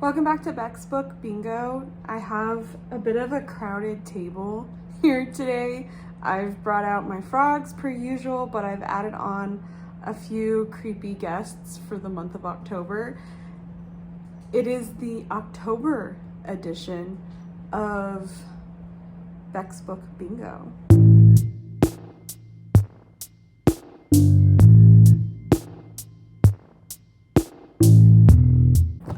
Welcome back to Beck's Book Bingo. I have a bit of a crowded table here today. I've brought out my frogs per usual, but I've added on a few creepy guests for the month of October. It is the October edition of Beck's Book Bingo.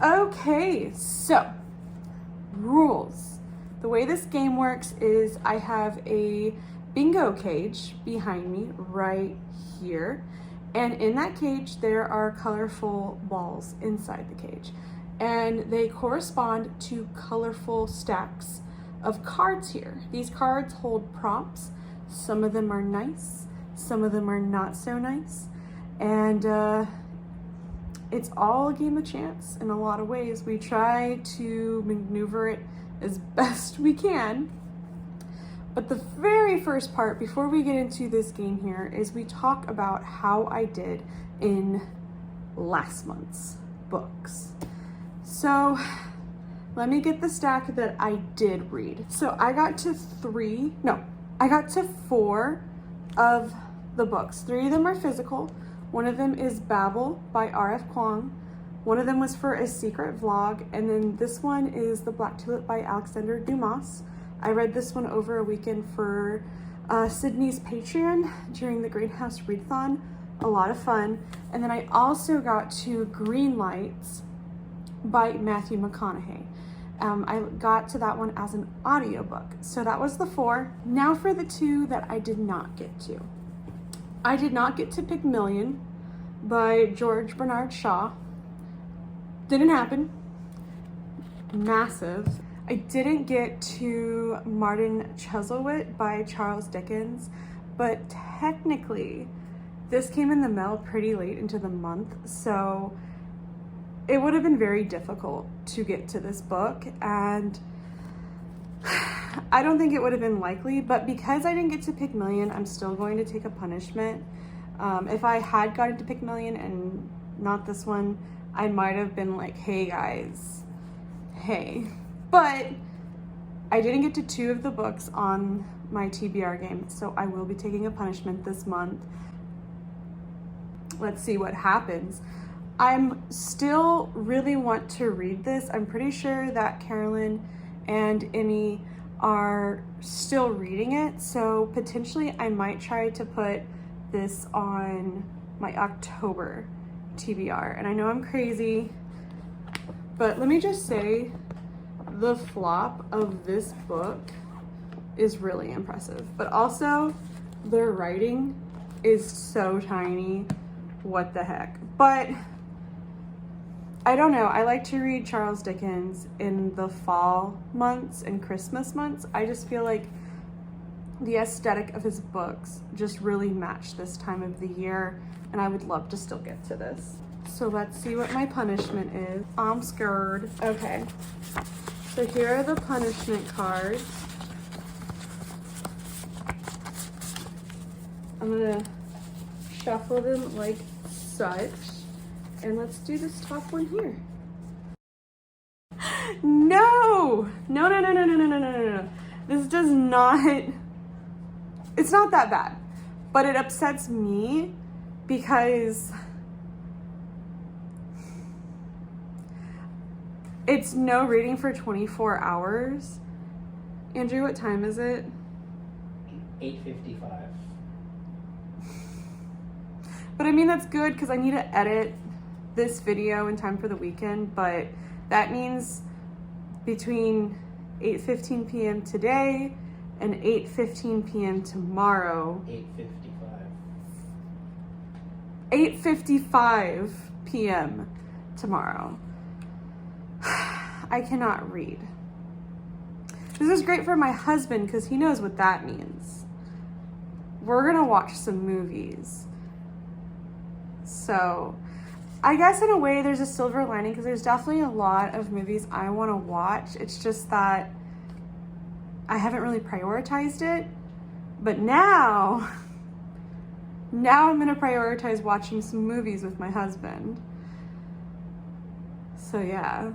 Okay, so rules. The way this game works is I have a bingo cage behind me right here, and in that cage there are colorful balls inside the cage, and they correspond to colorful stacks of cards here. These cards hold prompts. Some of them are nice, some of them are not so nice, and it's all a game of chance in a lot of ways. We try to maneuver it as best we can. But the very first part, before we get into this game here, is we talk about how I did in last month's books. So let me get the stack that I did read. So I got to four of the books. 3 of them are physical. One of them is Babel by R.F. Kuang. One of them was for a secret vlog. And then this one is The Black Tulip by Alexander Dumas. I read this one over a weekend for Sydney's Patreon during the Greenhouse Readathon. A lot of fun. And then I also got to Green Lights by Matthew McConaughey. I got to that one as an audiobook. So that was the 4. Now for the 2 that I did not get to. I did not get to Pygmalion by George Bernard Shaw. Didn't happen. Massive. I didn't get to Martin Chuzzlewit by Charles Dickens, but technically this came in the mail pretty late into the month, so it would have been very difficult to get to this book, and I don't think it would have been likely, but because I didn't get to Pygmalion, I'm still going to take a punishment. If I had gotten to Pygmalion and not this one, I might have been like, hey guys, hey. But I didn't get to 2 of the books on my TBR game, so I will be taking a punishment this month. Let's see what happens. I'm still really want to read this. I'm pretty sure that Carolyn and Emmy are still reading it, so potentially I might try to put this on my October TBR. And I know I'm crazy, but let me just say the flop of this book is really impressive, but also their writing is so tiny. What the heck? But I don't know. I like to read Charles Dickens in the fall months and Christmas months. I just feel like the aesthetic of his books just really match this time of the year, and I would love to still get to this. So let's see what my punishment is. I'm scared. Okay. So here are the punishment cards. I'm gonna shuffle them like such. And let's do this top one here. No! No. This does not, it's not that bad, but it upsets me because it's no reading for 24 hours. Andrew, what time is it? 8:55. But I mean, that's good because I need to edit this video in time for the weekend, but that means between 8:15 p.m. today and 8:15 p.m. tomorrow. 8:55 p.m. tomorrow. I cannot read. This is great for my husband because he knows what that means. We're gonna watch some movies. So I guess in a way there's a silver lining because there's definitely a lot of movies I want to watch. It's just that I haven't really prioritized it. But now I'm going to prioritize watching some movies with my husband. So yeah.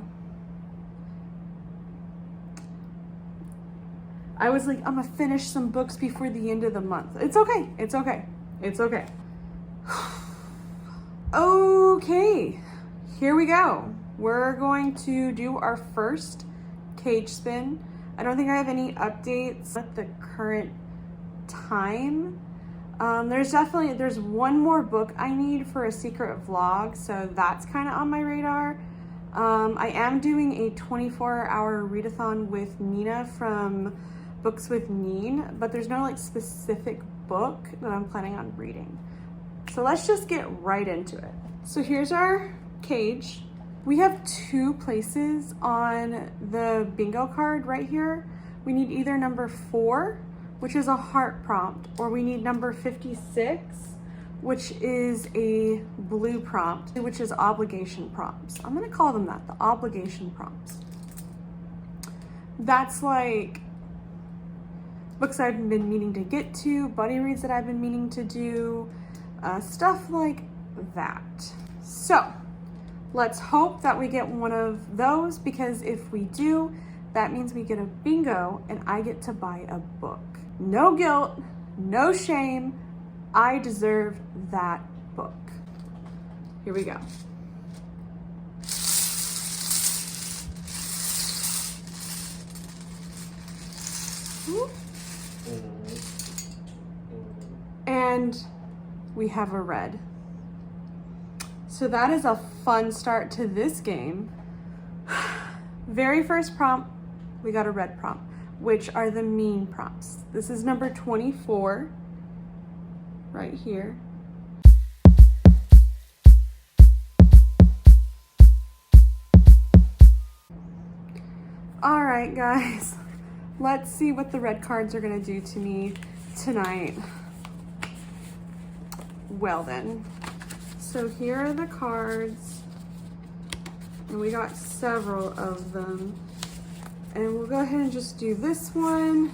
I was like, I'm gonna finish some books before the end of the month. It's okay. It's okay. It's okay. Okay, here we go. We're going to do our first cage spin. I don't think I have any updates at the current time. There's one more book I need for a secret vlog, so that's kind of on my radar. I am doing a 24-hour readathon with Nina from Books with Neen, but there's no like specific book that I'm planning on reading. So let's just get right into it. So here's our cage. We have 2 places on the bingo card right here. We need either number 4, which is a heart prompt, or we need number 56, which is a blue prompt, which is obligation prompts. I'm gonna call them that, the obligation prompts. That's like books I've been meaning to get to, buddy reads that I've been meaning to do, stuff like that. So let's hope that we get one of those, because if we do, that means we get a bingo and I get to buy a book. No guilt, no shame. I deserve that book. Here we go. And we have a red. So that is a fun start to this game. Very first prompt, we got a red prompt, which are the mean prompts. This is number 24, right here. All right, guys, let's see what the red cards are gonna do to me tonight. Well then, so here are the cards, and we got several of them. And we'll go ahead and just do this one.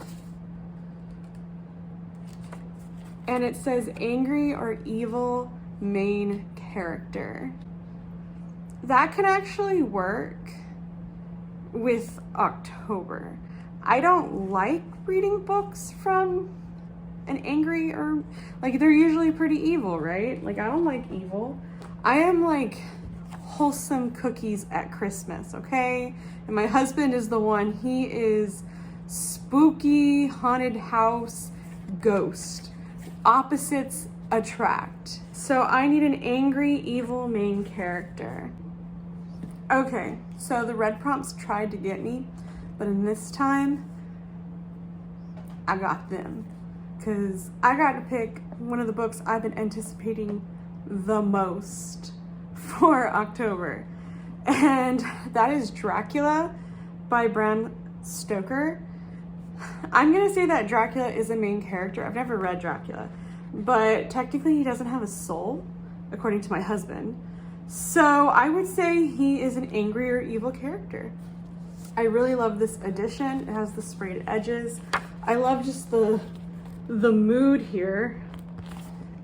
And it says angry or evil main character. That could actually work with October. I don't like reading books from an angry, or like, they're usually pretty evil, right? Like, I don't like evil. I am like wholesome cookies at Christmas, okay? And my husband is the one, he is spooky, haunted house, ghost. Opposites attract. So I need an angry, evil main character. Okay, so the red prompts tried to get me, but in this time, I got them. Because I got to pick one of the books I've been anticipating the most for October. And that is Dracula by Bram Stoker. I'm gonna say that Dracula is a main character. I've never read Dracula, but technically he doesn't have a soul, according to my husband. So I would say he is an angry or evil character. I really love this edition. It has the sprayed edges. I love just the mood here.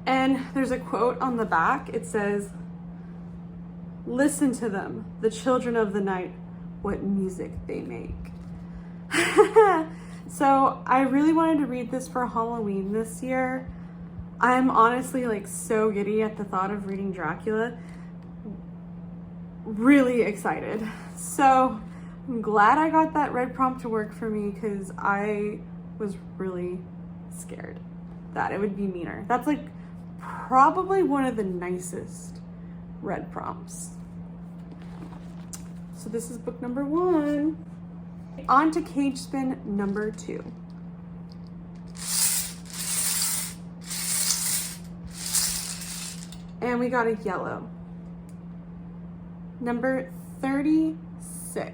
And there's a quote on the back. It says, "Listen to them, the children of the night, what music they make." So I really wanted to read this for Halloween this year. I'm honestly like so giddy at the thought of reading Dracula. Really excited. So I'm glad I got that red prompt to work for me, because I was really scared that it would be meaner. That's like probably one of the nicest red prompts. So this is book number 1. On to cage spin number 2. And we got a yellow. Number 36.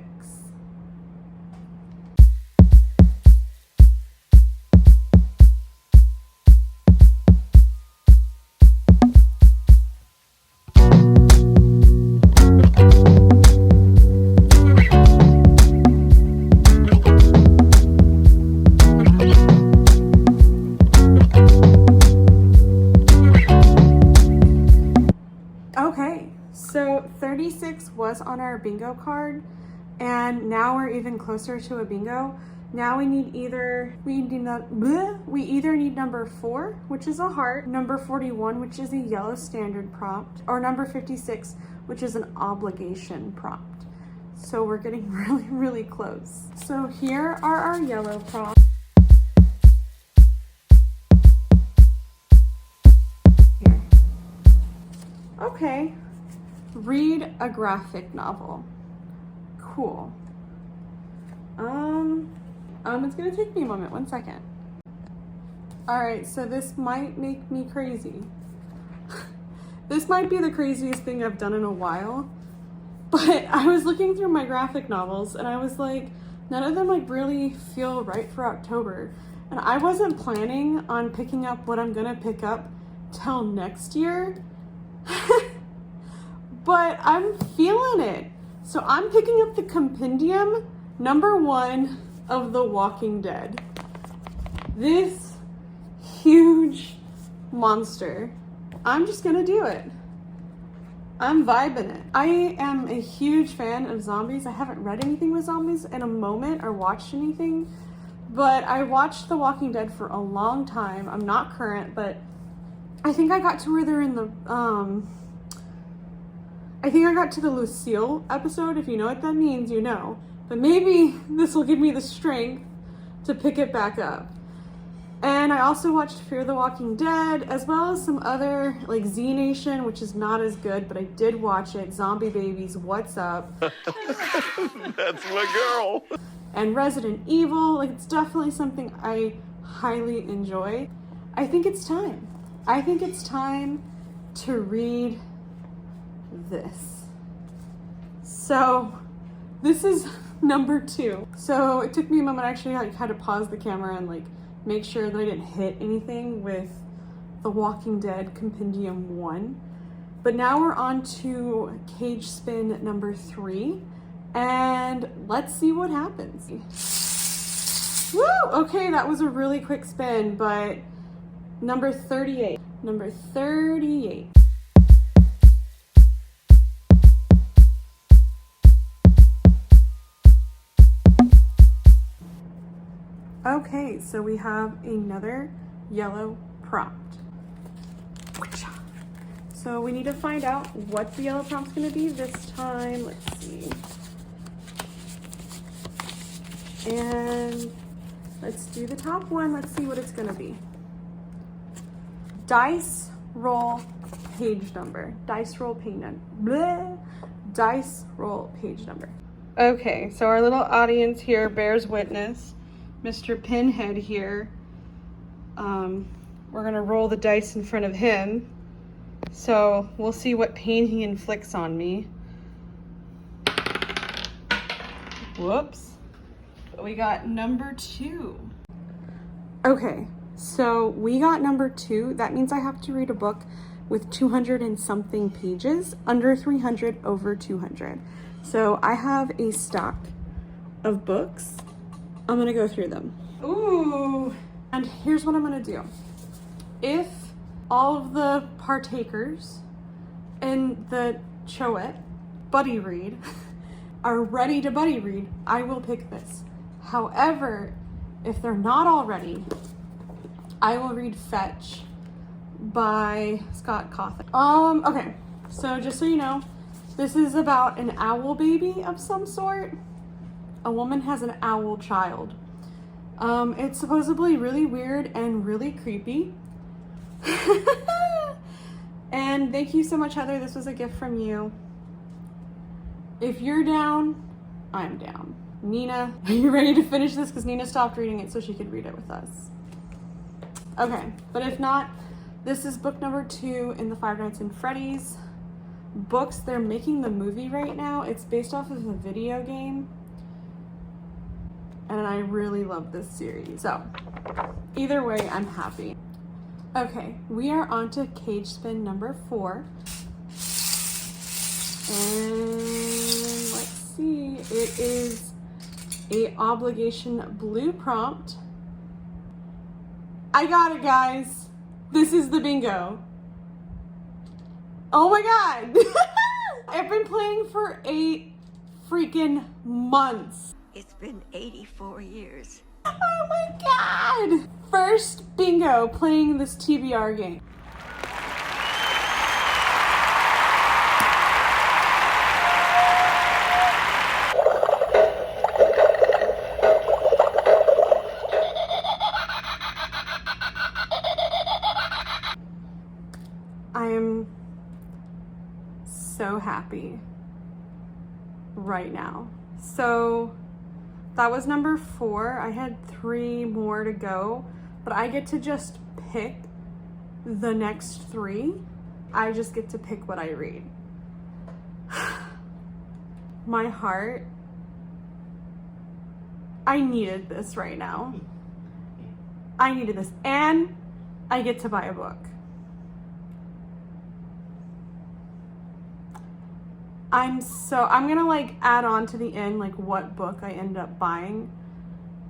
Okay, so 36 was on our bingo card, and now we're even closer to a bingo. Now we either need number 4, which is a heart, number 41, which is a yellow standard prompt, or number 56, which is an obligation prompt. So we're getting really, really close. So here are our yellow prompts. Here. Okay. Read a graphic novel. Cool. It's gonna take me a moment, 1 second. All right, so this might make me crazy. This might be the craziest thing I've done in a while, but I was looking through my graphic novels and I was like, none of them like really feel right for October. And I wasn't planning on picking up what I'm gonna pick up till next year, but I'm feeling it. So I'm picking up the compendium number 1 of The Walking Dead. This huge monster. I'm just gonna do it. I'm vibing it. I am a huge fan of zombies. I haven't read anything with zombies in a moment or watched anything, but I watched The Walking Dead for a long time. I'm not current, but I think I got to where they're in the, I think I got to the Lucille episode. If you know what that means, you know. But maybe this will give me the strength to pick it back up. And I also watched Fear the Walking Dead, as well as some other, like Z Nation, which is not as good, but I did watch it. Zombie Babies, What's Up? That's my girl. And Resident Evil, like it's definitely something I highly enjoy. I think it's time. I think it's time to read this. So this is number 2. So it took me a moment. Actually, I had to pause the camera and like make sure that I didn't hit anything with The Walking Dead Compendium 1. But now we're on to cage spin number 3, and let's see what happens. Woo! Okay, that was a really quick spin, but number 38. Number 38. Okay, so we have another yellow prompt. So we need to find out what the yellow prompt's gonna be this time. Let's see. And let's do the top one. Let's see what it's gonna be. Dice roll page number. Dice roll page number. Bleh. Dice roll page number. Okay, so our little audience here bears witness. Mr. Pinhead here, we're gonna roll the dice in front of him. So we'll see what pain he inflicts on me. Whoops. But we got number 2. Okay, so we got number 2. That means I have to read a book with 200 and something pages, under 300, over 200. So I have a stack of books. I'm gonna go through them. Ooh, and here's what I'm gonna do. If all of the partakers in the Choette buddy read are ready to buddy read, I will pick this. However, if they're not all ready, I will read Fetch by Scott Cawthon. Okay, so just so you know, this is about an owl baby of some sort. A woman has an owl child. It's supposedly really weird and really creepy. And thank you so much, Heather. This was a gift from you. If you're down, I'm down. Nina, are you ready to finish this? Because Nina stopped reading it so she could read it with us. Okay, but if not, this is book number 2 in the Five Nights at Freddy's books. They're making the movie right now. It's based off of a video game. And I really love this series. So, either way, I'm happy. Okay, we are on to cage spin number 4. And let's see, it is a obligation blue prompt. I got it, guys. This is the bingo. Oh my God. I've been playing for 8 freaking months. It's been 84 years. Oh my God! First bingo playing this TBR game. I am so happy right now. So that was number 4. I had 3 more to go, but I get to just pick the next 3. I just get to pick what I read. My heart, I needed this right now. I needed this, and I get to buy a book. I'm gonna like add on to the end like what book I end up buying.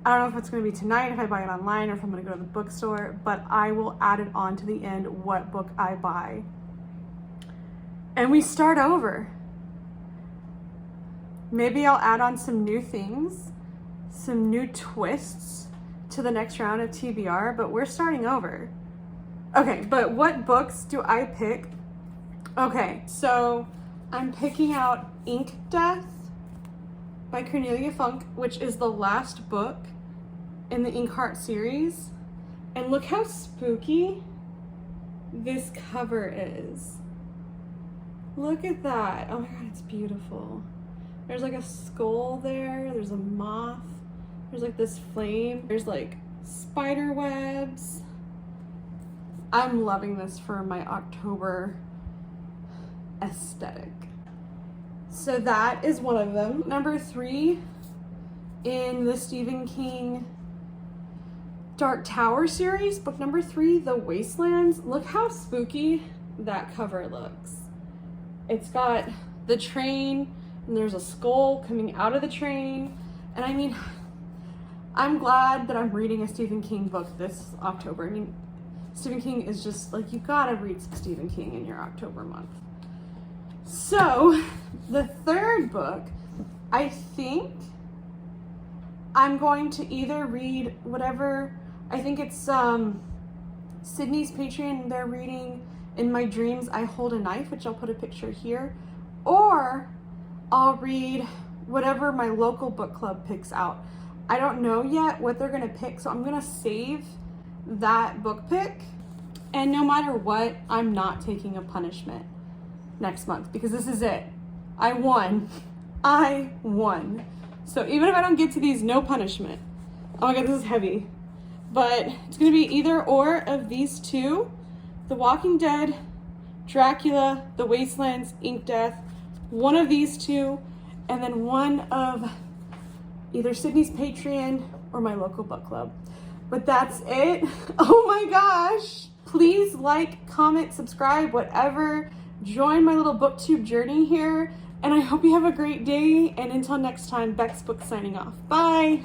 I don't know if it's gonna be tonight if I buy it online or if I'm gonna go to the bookstore, but I will add it on to the end what book I buy. And we start over. Maybe I'll add on some new things, some new twists to the next round of TBR, but we're starting over. Okay, but what books do I pick? Okay, so I'm picking out Ink Death by Cornelia Funk, which is the last book in the Inkheart series. And look how spooky this cover is. Look at that. Oh my God, it's beautiful. There's like a skull there. There's a moth. There's like this flame. There's like spider webs. I'm loving this for my October aesthetic. So that is one of them. Number 3 in the Stephen King Dark Tower series, book number 3, The Wastelands. Look how spooky that cover looks. It's got the train and there's a skull coming out of the train. And I mean, I'm glad that I'm reading a Stephen King book this October. I mean, Stephen King is just like, you gotta read Stephen King in your October month. So the third book, I think I'm going to either read whatever, I think it's Sydney's Patreon, they're reading In My Dreams I Hold a Knife, which I'll put a picture here, or I'll read whatever my local book club picks out. I don't know yet what they're gonna pick, so I'm gonna save that book pick, and no matter what, I'm not taking a punishment next month because this is it. I won. So even if I don't get to these, no punishment. Oh my God, this is heavy. But it's gonna be either or of these 2, The Walking Dead, Dracula, The Wastelands, Ink Death, one of these 2, and then one of either Sydney's Patreon or my local book club. But that's it. Oh my gosh. Please like, comment, subscribe, whatever. Join my little booktube journey here. And I hope you have a great day. And until next time, Beck's Book signing off. Bye.